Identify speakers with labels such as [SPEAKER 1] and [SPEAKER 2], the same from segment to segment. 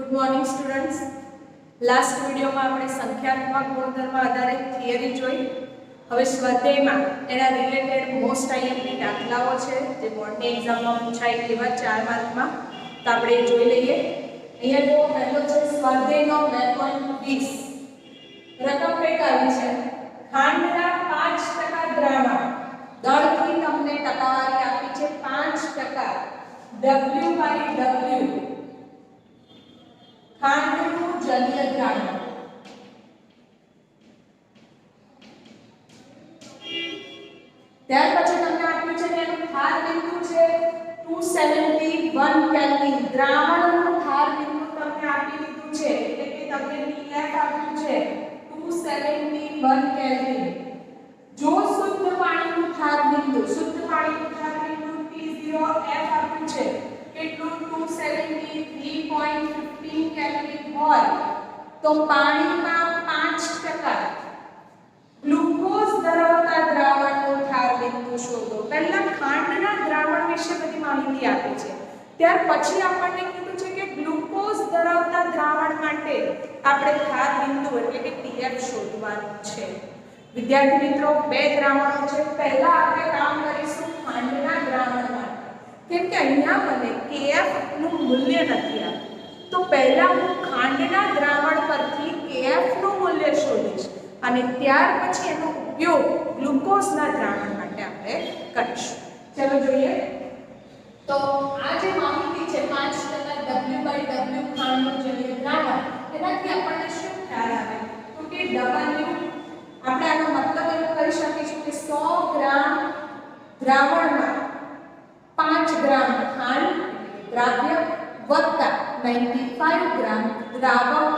[SPEAKER 1] Good morning students. Last વિડિયોમાં આપણે સંખ્યાત્મક ગુણધર્મ આધારિત થિયરી જોઈ. હવે સ્વાધ્યાયમાં એના રિલેટેડ મોસ્ટ આઈએમપી દાખલાઓ છે જે બોર્ડની એક્ઝામમાં પૂછાય એવા 4 માર્કમાં. તો આપણે જોઈ લઈએ. અહીંયા જો પહેલો છે સ્વાધ્યાયનો 2.20. રકમ કંઈક આવી છે. ખાંડના 5% દ્રાવણ દળથી તમને ટકાવારી આપી છે 5%. W/W ખાંડનું જલીય દ્રાવણ. ત્યાર પછી તમને આપ્યું છે કે એનું ધાર બિંદુ છે 271 કેલ્વિન. દ્રાવણનું ધાર બિંદુ તમને આપી દીધું છે એટલે કે તમને TF આપ્યું છે 271 કેલ્વિન. જો શુદ્ધ પાણીનું ધાર બિંદુ T0F આપ્યું છે કેટલું 273.15 કેલ્વિન હોય તો પાણીમાં 5% ગ્લુકોઝ ધરાવતા દ્રાવણનું ધાર બિંદુ શોધો. પહેલા ખાંડના દ્રાવણ વિશે બધી માહિતી આપી છે. ત્યાર પછી આપણને કીધું છે કે ગ્લુકોઝ ધરાવતા દ્રાવણ માટે આપણે ધાર બિંદુ એટલે કે TF શોધવાનું છે. વિદ્યાર્થી મિત્રો, બે દ્રાવણો છે. પહેલા આપણે કામ કરીશું ખાંડના દ્રાવણ માટે. કેમ કે અહીંયા મને KF નું મૂલ્ય નથી આપ્યું, તો પહેલા હું ખાંડના દ્રાવણ પરથી KF નું મૂલ્ય શોધીશ અને ત્યાર પછી એનો ઉપયોગ ગ્લુકોઝના દ્રાવણ માટે આપણે કરીશું. ચલો જોઈએ. તો આ જે માહિતી છે 5% W/W ખાંડનું જલીય દ્રાવણ, એનાથી આપણને શું ખ્યાલ આવે તો કે W આપણે આનો મતલબ એવો કરી શકીશું કે 100 ગ્રામ દ્રાવણમાં 5 ગ્રામ ખાંડ દ્રાવ્ય વત્તા 95 ગ્રામ દ્રાવક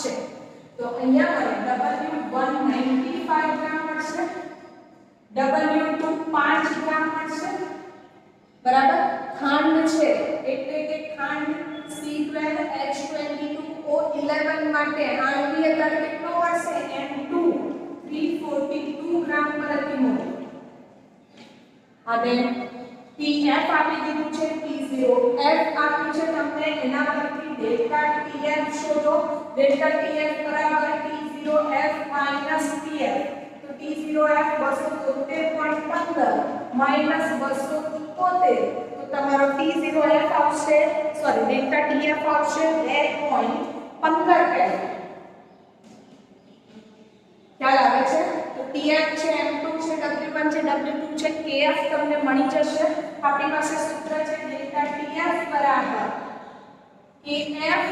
[SPEAKER 1] છે. તો અહીંયા મને W1 95 ગ્રામ મળશે, W2 5 ગ્રામ મળશે, બરાબર. ખાંડ છે એટલે કે ખાંડ C12H22O11 માટે આણ્વીય દળ કેટલો મળશે N2 342 ગ્રામ પ્રતિ મોલ. અને TF આપી દીધું છે, T0F આપ્યું છે તમને, એના પરથી ડેલ્ટા TF શોધો. ડેલ્ટા TF બરાબર T0F TF. તો T0F 273.15 273. તો તમારો T0F આવશે, સોરી ડેલ્ટા TF આવશે 2.15 કેલ્વિન. ખ્યાલ આવે છે? તો TF છે, M2 છે, W1 છે, W2 છે, KF તમને મળી જશે. આપણી પાસે સૂત્ર છે ડેલ્ટા TF બરાબર KF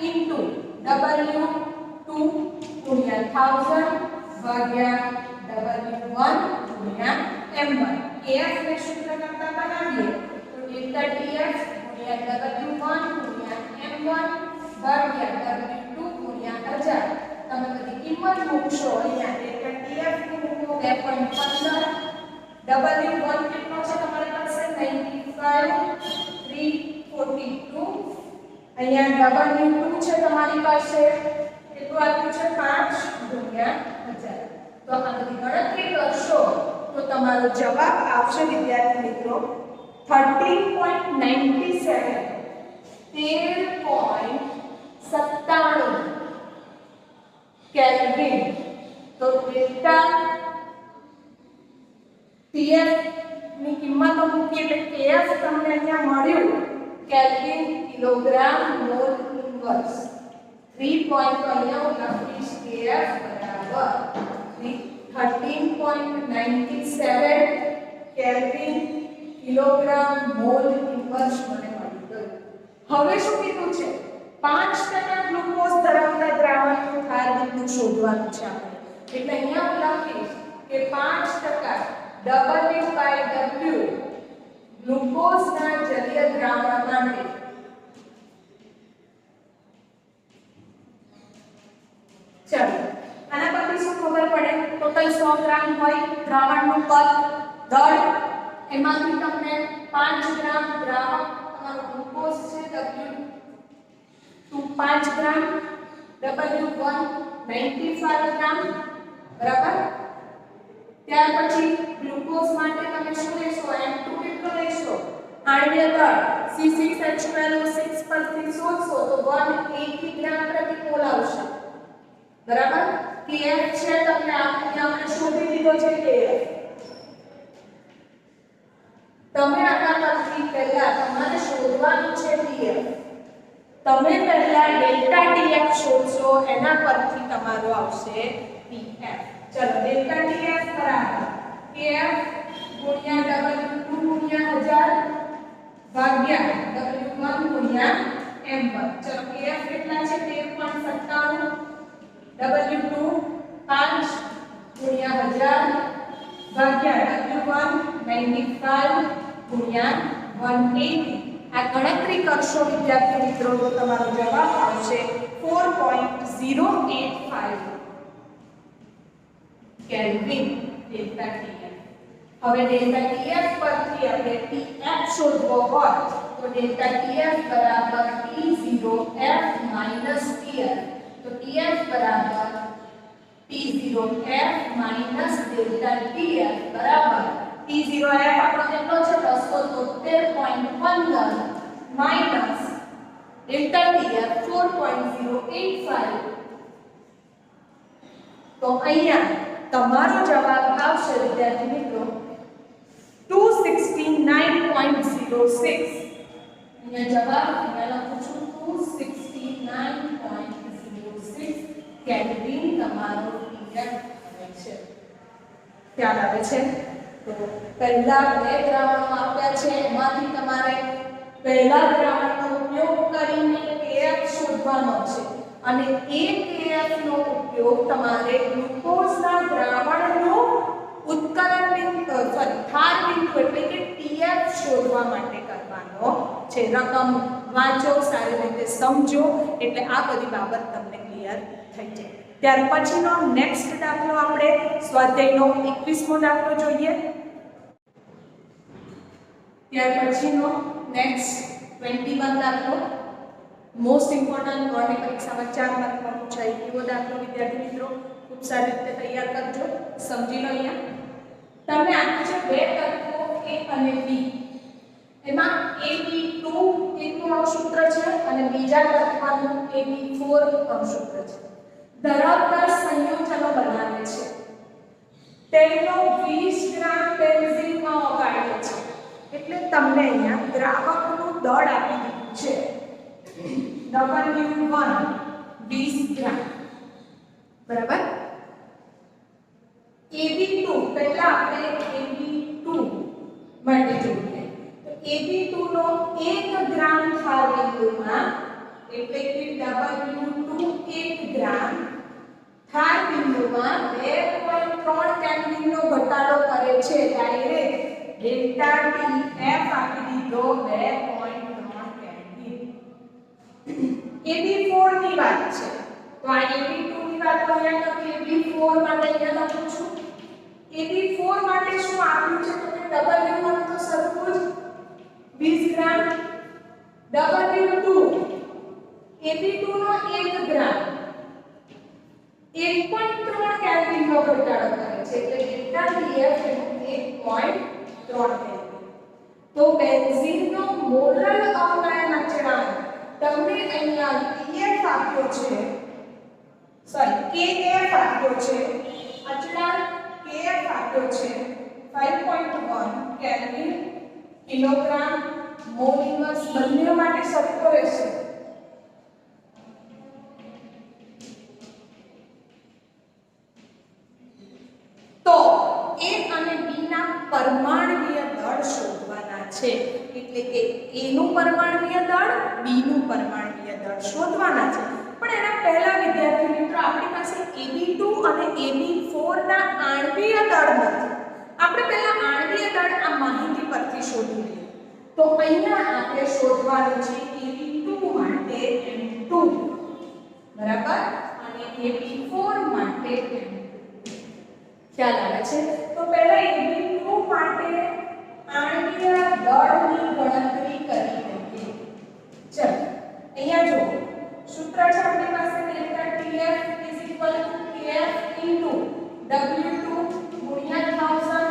[SPEAKER 1] ઇન્ટુ W2 ગુણ્યા 1000 ભાગ્યા W1 ગુણ્યા M1. KF ને સૂત્ર કરતા બનાવીએ તો ડેલ્ટા TF ગુણ્યા W1 ગુણ્યા M1 ભાગ્યા W2 ગુણ્યા 1000. તમે બધી કિંમત મૂકશો. અહીંયા ડેલ્ટા TF નું મૂકો 2.15, W1 કેટલો છે તમારી પાસે 95 342. અહીંયા W2 છે તમારી પાસે કેટલું આપ્યું છે 5 ગુણ્યા 1000. તો આ બધી ગણતરી કરશો તો તમારો જવાબ આવશે વિદ્યાર્થી મિત્રો 13.97 13.97 કેલ્વિન. તો ડેલ્ટા TF ની કિંમતો મૂકી એટલે KF તમને અહીંયા મળ્યું kelvin kilogram mall inverse. 3 point અહીંયા હું લખીશ KF બરાબર 13.97 કેલ્વિન કિલોગ્રામ મોલ ઇન્વર્સ મને મળી ગયું. હવે શું કીધું છે 5% ગ્લુકોઝ ધરાવતા દ્રાવણનું ધાર બિંદુ શોધવાનું છે આપણે. એટલે અહીંયા હું લખીશ કે 5% W/W ગ્લુકોઝના જલીય દ્રાવણ માટે ચલો આના પરથી શું ખબર પડે? ટોટલ 100 ગ્રામ હોય દ્રાવણનું કદ, દળ, એમાંથી તમને 5 ગ્રામ દ્રાવક તમારો ગ્લુકોઝ છે W2 5 ગ્રામ, W1 95 ગ્રામ, બરાબર. ત્યાર પછી ગ્લુકોઝ માટે તમે શું લેશો? M2 કેટલો લેશો? આણ્વીય દળ C6H12O6 પરથી શોધશો તો 180 ગ્રામ પ્રતિ મોલ આવશે બરાબર KF છે તમને આપણે શોધી લીધો છે KF તમે આના પરથી પહેલા તમારે શોધવાનું છે TF તમે પહેલા ડેલ્ટા TF શોધશો એના પરથી તમારો આવશે TF ચલો ડેલ્ટા TF બરાબર KF ગુણ્યા W2 ગુણ્યા 1000 ભાગ્યા W1 ગુણ્યા M1 ચલો KF કેટલા છે 13.97 W2 5 ગુણ્યા 1000 ભાગ્યા W1 95 ગુણ્યા 180 આ ગણતરી કરશો વિદ્યાર્થી મિત્રો તો તમારો જવાબ આવશે 4.085 કેલ્વિન ડેલ્ટા TF હવે ડેલ્ટા TF પરથી આપણે TF શોધવો હોય તો ડેલ્ટા TF બરાબર T0F TF તો TF બરાબર T0F ડેલ્ટા TF બરાબર T0F આપણો કેટલો છે 273.15 માઈનસ ડેલ્ટા TF 4.085 તો અહીંયા તમારો જવાબ આવશે વિદ્યાર્થી મિત્રો 269.06 અહીંયા જવાબ અહીંયા લખું છું 269.06 કેલ્વિન તમારો TF આવે છે ખ્યાલ આવે છે તો પહેલા બે દ્રાવણો આપ્યા છે એમાંથી તમારે પહેલા દ્રાવણનો ઉપયોગ કરીને KF શોધવાનો છે અને એ KF નો ઉપયોગ તમારે ગ્લુકોઝના દ્રાવણનું ઉત્કલન બિંદુ ધાર બિંદુ એટલે કે TF શોધવા માટે કરવાનો છે રકમ વાંચો સારી રીતે સમજો એટલે આ બધી બાબત તમને ક્લિયર થઈ જાય ત્યાર પછીનો નેક્સ્ટ દાખલો આપણે સ્વાધ્યાયનો 21મો દાખલો જોઈએ ત્યાર પછીનો નેક્સ્ટ 21 દાખલો મોસ્ટ ઇમ્પોર્ટન્ટ બોર્ડની પરીક્ષામાં 4 માર્કમાં પૂછાય એવો દાખલો વિદ્યાર્થી મિત્રો ખૂબ સારી રીતે તૈયાર કરજો સમજી લો અહીંયા તમને આપ્યું છે બે તત્વો A અને B એમાં AB2 એકનું અણુસૂત્ર છે અને બીજા તત્વનું AB4 અણુસૂત્ર છે ધરાવતા સંયોજનો બનાવે છે તેનો 20 ગ્રામ બેન્ઝીનમાં ઓગાળ્યો છે એટલે તમને અહીંયા દ્રાવકનું દળ આપી દીધું છે W1 20 ગ્રામ બરાબર AB2 પહેલા આપણે AB2 માટે જોઈએ તો AB2 નો 1 ગ્રામ ધાર બિંદુમાં એટલે કે W2 1 ગ્રામ ધાર બિંદુમાં 2.3 કેલ્વિન નો ઘટાડો કરે છે ડાયરેક્ટ ડેલ્ટા TF આપી દીધો 2.3 કેલ્વિન AB4 ની વાત છે તો આ AB2 ની વાત કરીએ તો AB4 માટે અહીંયા લખું છું AB4 માટે શું આપ્યું છે તો કે W1 તો સરખું જ 20 ગ્રામ W2 AB2 નો 1 ગ્રામ 1.3 કેલ્વિન નો ઘટાડો કરે છે એટલે ડેલ્ટા TF એનું 1.3 કેલ્વિન તો બેન્ઝીનનો મોલર અવનયન અચળાંક તમને અહીંયા TF આપ્યો છે KF આપ્યો છે અચળાંક KF આપ્યો છે 5.1 કેલ્વિન કિલોગ્રામ મોલ ઇન્વર્સ બંને માટે સરખો રહેશે તો A અને B ના પરમાણુય દળ શોધવાના છે એટલે કે A નું પરમાણુય દળ B નું પરમાણુય દળ શોધવાના છે પણ એના પહેલા વિદ્યાર્થી મિત્રો આપણી પાસે AB2 અને AB4 ના આણ્વિય દળ નથી આપણે પહેલા આણ્વિય દળ આ માહિતી પરથી શોધી લઈએ તો અહીંયા આપણે શોધવાનું છે AB2 માટે M2 બરાબર અને AB4 માટે M2 ખ્યાલ આવે છે તો પહેલા AB2 માટે આણ્વિય દળની ગણતરી કરી લઈએ ચલો અહીંયા જો સૂત્ર છે આપણી પાસે ડેલ્ટા TF KF W2 ગુણ્યા 1000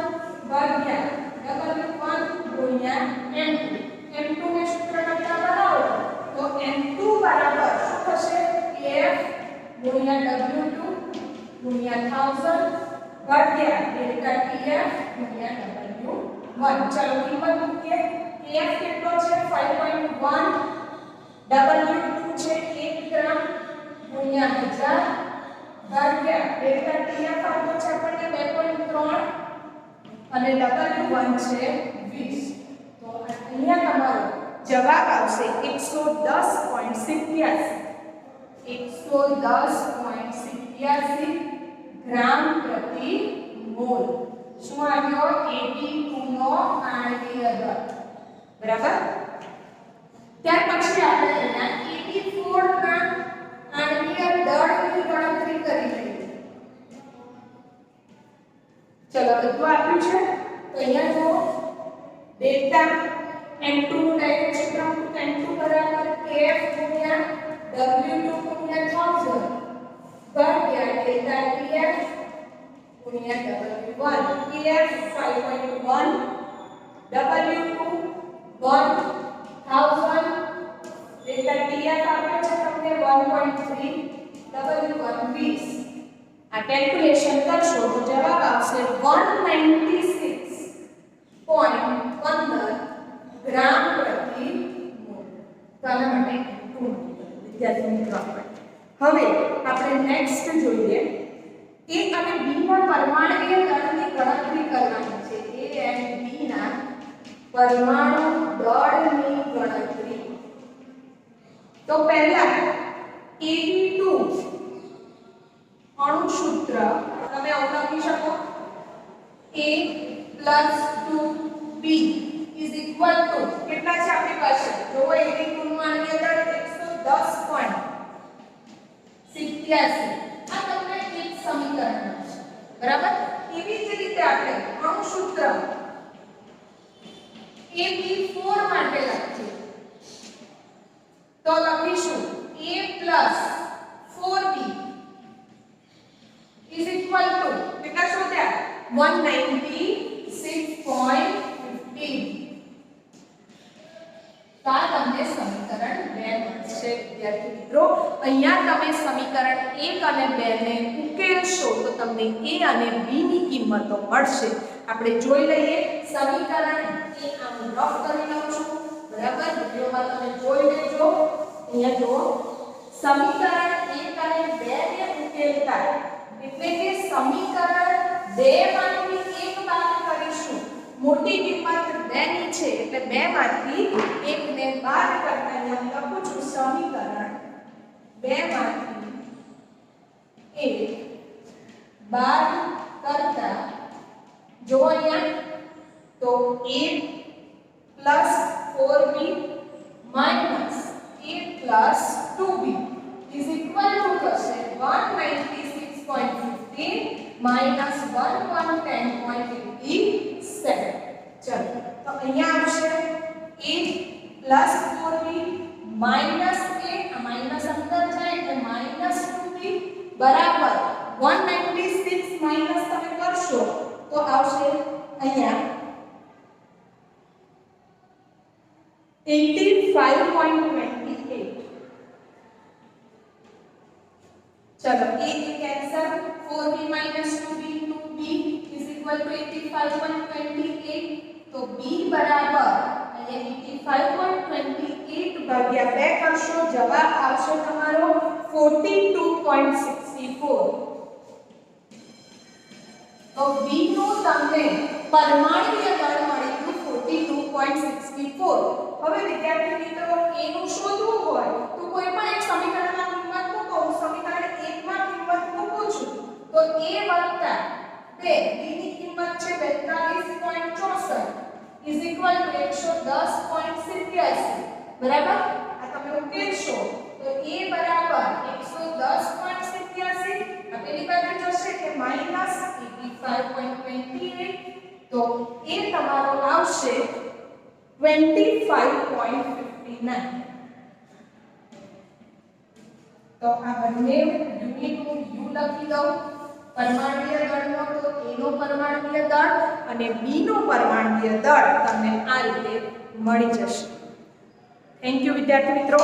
[SPEAKER 1] ભાગ્યા W1 ગુણ્યા M2 ને સૂત્ર 1000 ભાગ્યા ડેલ્ટા ટીએફ ગુણ્યા W1. ચલો કિંમત મૂકીએ. ટીએફ કેટલો છે 5.1, W2 છે 1 ગ્રામ ગુણ્યા 1000 ભાગ્યા ડેલ્ટા ટીએફ આપ્યો છે આપણને 2.3 અને W1 છે 20. તો અહીંયા તમારો જવાબ આવશે 110.87 ગ્રામ પ્રતિ મોલ. શું આવ્યો? 82 નો આણ્વીય દર. બરાબર. ત્યાર પછી આપણે અહીંયા 84 ના આણ્વીય દળની ગણતરી કરી લઈએ. ચલો બધું આપ્યું છે. તો અહીંયા જો ડેલ્ટા n2 ડાયરેક્ટ સૂત્ર n2 બરાબર kf ગુણ્યા w2 ગુણ્યા 1000 ભાગ્યા ડેલ્ટા tf ગુણ્યા w1. kf 5.1, w2 1000, delta tf આપે છે તમને 1.3, w1 20. આ કેલ્ક્યુલેશન કરશો તો જવાબ આવશે 196.15 ગ્રામ પ્રતિ મોલ. તો આના માટે વિદ્યાર્થી મિત્રો હવે આપણે નેક્સ્ટ જોઈએ A અને B ના પરમાણુય દળની ગણતરી કરવાની છે. A અને B ના પરમાણુ દળની ગણતરી. તો પહેલા Ab2 અણુ સૂત્ર તમે આવું લખી શકો A + 2B is equal to કેટલા છે આપણી પાસે? જો Ab2 નું આણ્વીય દળ 110.87. આ તમને એક સમીકરણ છે. બરાબર. એવી જ રીતે આપણે અણુ સૂત્ર Ab4 માટે લખીએ તો લખીશું A + 4B is equal to કેટલા શોધ્યા? 196.15. તો આ તમને સમીકરણ 2 મળશે વિદ્યાર્થી મિત્રો. અહીંયા તમે સમીકરણ 1 અને 2 ને ઉકેલશો તો તમને A અને B ની કિંમતો મળશે. આપણે જોઈ લઈએ સમીકરણ 1 આમ રફ કરી લઉં છું. બરાબર. વિડિયોમાં તમે જોઈ લેજો. અહીંયા જુઓ સમીકરણ 1 અને 2 ને ઉકેલતા એટલે કે સમીકરણ 2 માંથી 1 બાદ કરીશું. મોટી કિંમત 2 ની છે એટલે 2 માંથી 1 ને બાદ કરતા અહીંયા લખું છું સમીકરણ 2 માંથી 1 બાદ કરતા જો અહીંયા તો A + 4B - A + 2B is equal to થશે 196.15 - 110.87. ચલો તો અહીંયા આવશે A + 4B - A, આ માઈનસ અંદર જાય એટલે -2B બરાબર 196 માઈનસ તમે કરશો તો આવશે અહીંયા 85.28. चलो a cancel 4b - 2b 2b is equal to 85.28. तो b बराबर અહીંયા 85.28 ભાગ્યા 2 કરશો જવાબ આવશે તમારો 42.64. તો b નું તમને પરમાણુય દળ મળ્યું 42.64. હવે વિદ્યાર્થી મિત્રો a નું શોધવું હોય તો કોઈ પણ એક સમીકરણમાં કિંમત મૂકો. સમીકરણ 1 માં કિંમત મૂકું છું તો a + 2 b ની કિંમત છે 42.64 is equal to 110.87. બરાબર. આ તમે ઉકેલશો તો a બરાબર 110.87 આ પેલી બાજુ જશે કે -85.28. તો a તમારો આવશે 25.59. તો આ બંને યુનિટનું u લખી દઉં. પરમાણુય દળનો તો a નો પરમાણુય દળ અને b નો પરમાણુય દળ તમને આ રીતે મળી જશે. થેન્ક યુ વિદ્યાર્થી મિત્રો.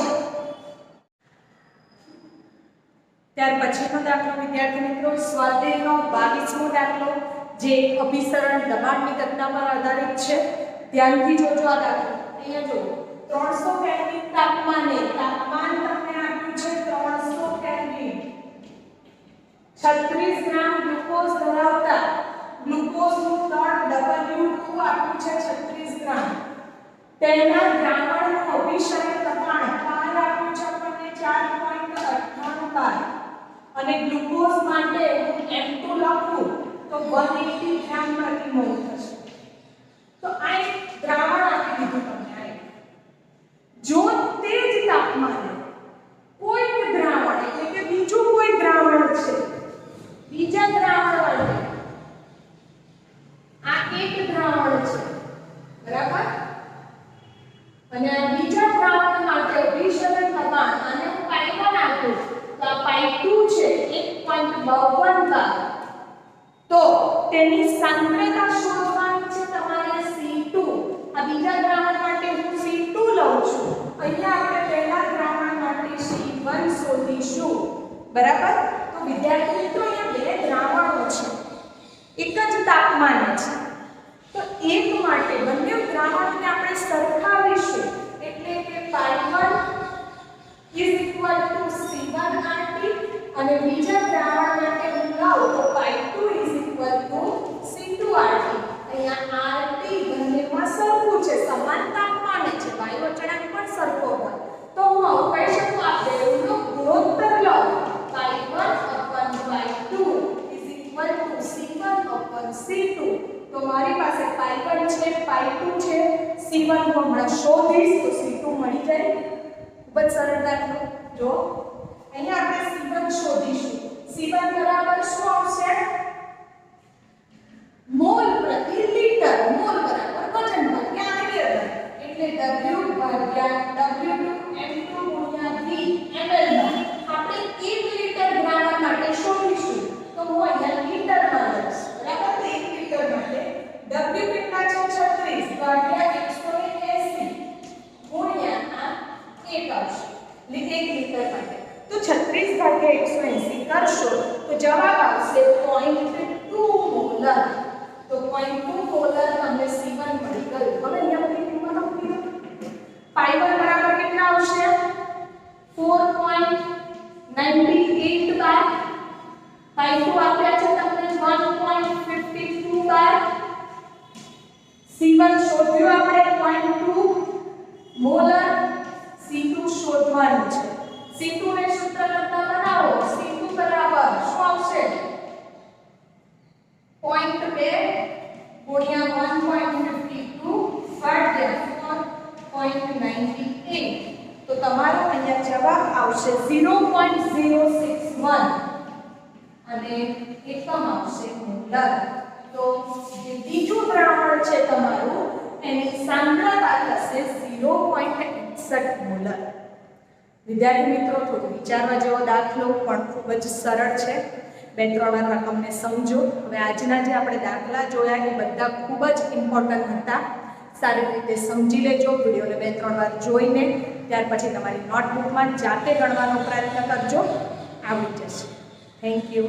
[SPEAKER 1] ત્યાર પછીનો દાખલો વિદ્યાર્થી મિત્રો સ્વાધ્યાયનો 22મો દાખલો જે અભિસરણ દબાણની ઘટના પર આધારિત છે. ધ્યાનથી જોજો આ દાખલો. અહીંયા જો 300 કેલ્વિન તાપમાન તમને આપ્યું છે 300 કેલ્વિન. 36 ગ્રામ ગ્લુકોઝ ધરાવતા ગ્લુકોઝનું દળ W2 આપ્યું છે 36 ગ્રામ. તેના દ્રાવણનું અભિસરણ દબાણ પાર આપ્યું છે આપણને 4.98 બાર અને ગ્લુકોઝ માટે M2 લખું તો 180 ગ્રામ પ્રતિ મોલ થશે. તો આ એક દ્રાવણ આપી દીધું તમને. આ જો તે જ તાપમાને કોઈક દ્રાવણ એટલે કે બીજું કોઈ દ્રાવણ છે બીજા દ્રાવણ માટે આ એક દ્રાવણ છે બરાબર અને આ બીજા દ્રાવણ માટે અભિસરણ દબાણ અને હું પાઈ 1 આપું તો આ પાઈ 2 છે 1.52 બાર. તો તેની સાંદ્રતા શોધવાની છે તમારે C2. આ બીજા દ્રાવણ માટે હું C2 લઉં છું. અહીંયા આપણે પહેલા દ્રાવણ માટે C1 શોધીશું બરાબર. તો વિદ્યાર્થી મિત્રો અહીંયા બે દ્રાવણો છે એક જ તાપમાને છે. તો એક માટે બંને દ્રાવણોને આપણે સરખાવીશું એટલે કે પાઈ 1 C1RT અને બીજા દ્રાવણ માટે હું લઉં તો પાઈ 2 C2RT. અહીંયા RT બંનેમાં સરખું છે સમાન તાપમાને છે વાયુ અચળાંક પણ સરખો હોય તો હું આવું કહી શકું આ બેવનો ગુણોત્તર લઉં પાઈ 1/2 C1/C2. તો મારી પાસે પાઈ 1 છે પાઈ 2 છે C1 હું હમણાં શોધીશ તો C2 મળી જાય. ખૂબ જ સરળ દાખલો. જો અહીંયા આપણે C1 શોધીશું. C1 બરાબર શું આવશે મોલ પ્રતિ લિટર. મોલ બરાબર વજન ભાગ્યા આયતન એટલે W ભાગ્યા W2 M2 ગુણ્યા V ml માં આપણે 1 લિટર દ્રાવણ માટે શોધીશું તો હું અહીંયા લિટરમાં લઈશ બરાબર. તો 1 લિટર માટે W કેટલા છે 36 ભાગ્યા 180 ગુણ્યા આ 1 આવશે 1 લિટર માટે. તો 36 ભાગ્યા 180 કરશો તો જવાબ આવશે 0.2 મોલર. તો 0.2 મોલર તમને C1 મળી ગયું. હવે અહીંયા બધી કિંમતો મૂકી દો. પાઈ 1 બરાબર કેટલા આવશે 4.98 બાર. પાઈ 2 આપ્યા છે તમને 1.52 બાર. C1 શોધ્યું આપણે 0.2 મોલર. C2 શોધવાનું છે. C2 ને સૂત્ર લખતા બનાવો. C2 બરાબર શું આવશે 0.2 ગુણ્યા 1.52 ભાગ્યા 4.98. તો તમારો અહીંયા જવાબ આવશે 0.061 અને એકમ આવશે મોલર. તો જે બીજું દ્રાવણ છે તમારું એની સાંદ્રતા થશે 0.61 મોલર. વિદ્યાર્થી મિત્રો થોડું વિચારવા જેવો દાખલો પણ ખૂબ જ સરળ છે. 2-3 વાર રકમને સમજો. હવે આજના જે આપણે દાખલા જોયા એ બધા ખૂબ જ ઇમ્પોર્ટન્ટ હતા. સારી રીતે સમજી લેજો. વિડીયોને 2-3 વાર જોઈને ત્યાર પછી તમારી નોટબુકમાં જાતે ગણવાનો પ્રયત્ન કરજો. આવડી જશે. Thank you.